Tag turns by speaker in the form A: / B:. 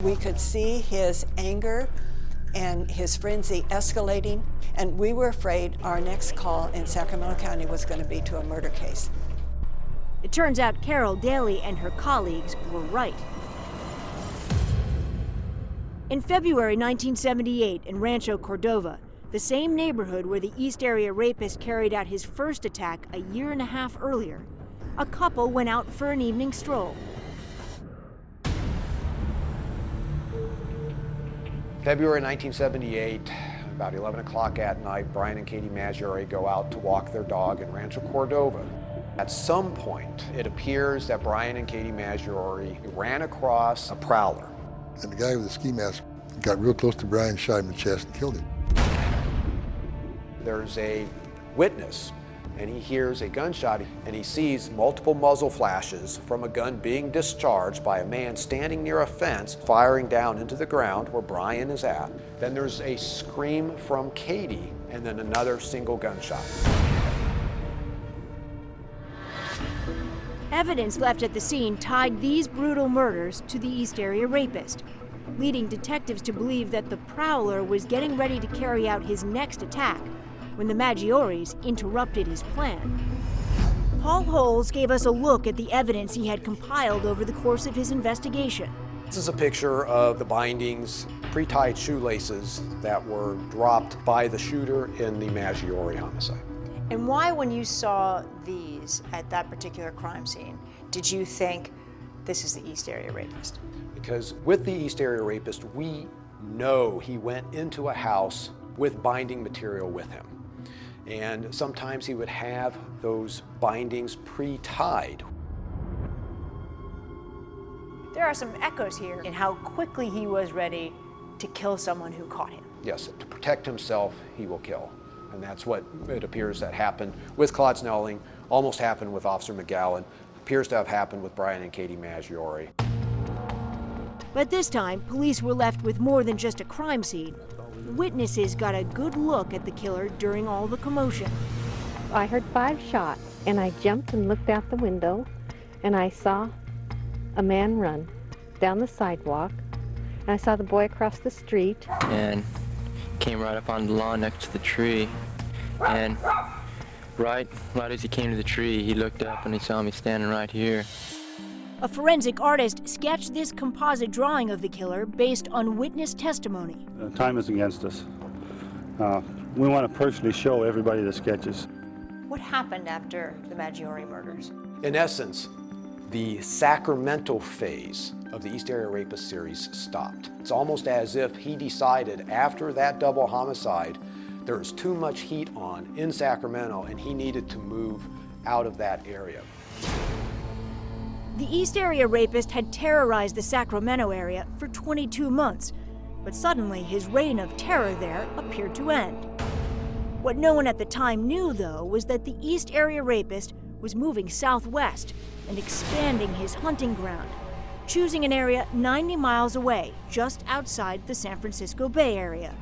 A: We could see his anger and his frenzy escalating, and we were afraid our next call in Sacramento County was going to be to a murder case.
B: It turns out Carol Daly and her colleagues were right. In February 1978 in Rancho Cordova, the same neighborhood where the East Area rapist carried out his first attack a year and a half earlier, a couple went out for an evening stroll.
C: February 1978, about 11 o'clock at night, Brian and Katie Maggiore go out to walk their dog in Rancho Cordova. At some point, it appears that Brian and Katie Maggiore ran across a prowler.
D: And the guy with the ski mask got real close to Brian, shot him in the chest, and killed him.
C: There's a witness, and he hears a gunshot, and he sees multiple muzzle flashes from a gun being discharged by a man standing near a fence, firing down into the ground where Brian is at. Then there's a scream from Katie, and then another single gunshot.
B: Evidence left at the scene tied these brutal murders to the East Area rapist, leading detectives to believe that the prowler was getting ready to carry out his next attack when the Maggiores interrupted his plan. Paul Holes gave us a look at the evidence he had compiled over the course of his investigation.
C: This is a picture of the bindings, pre-tied shoelaces that were dropped by the shooter in the Maggiore homicide.
E: And why, when you saw these at that particular crime scene, did you think this is the East Area rapist?
C: Because with the East Area rapist, we know he went into a house with binding material with him. And sometimes he would have those bindings pre-tied.
E: There are some echoes here in how quickly he was ready to kill someone who caught him.
C: Yes, to protect himself, he will kill. And that's what it appears that happened with Claude Snelling, almost happened with Officer McGowan, appears to have happened with Brian and Katie Maggiore.
B: But this time, police were left with more than just a crime scene. Witnesses got a good look at the killer during all the commotion.
F: I heard 5 shots, and I jumped and looked out the window, and I saw a man run down the sidewalk, and I saw the boy across the street.
G: And came right up on the lawn next to the tree, and right as he came to the tree, he looked up and he saw me standing right here.
B: A forensic artist sketched this composite drawing of the killer based on witness testimony.
H: Time is against us. We want to personally show everybody the sketches.
E: What happened after the Maggiore murders?
C: In essence, the Sacramento phase of the East Area Rapist series stopped. It's almost as if he decided after that double homicide, there was too much heat on in Sacramento and he needed to move out of that area.
B: The East Area rapist had terrorized the Sacramento area for 22 months, but suddenly his reign of terror there appeared to end. What no one at the time knew, though, was that the East Area rapist was moving southwest and expanding his hunting ground, choosing an area 90 miles away, just outside the San Francisco Bay Area.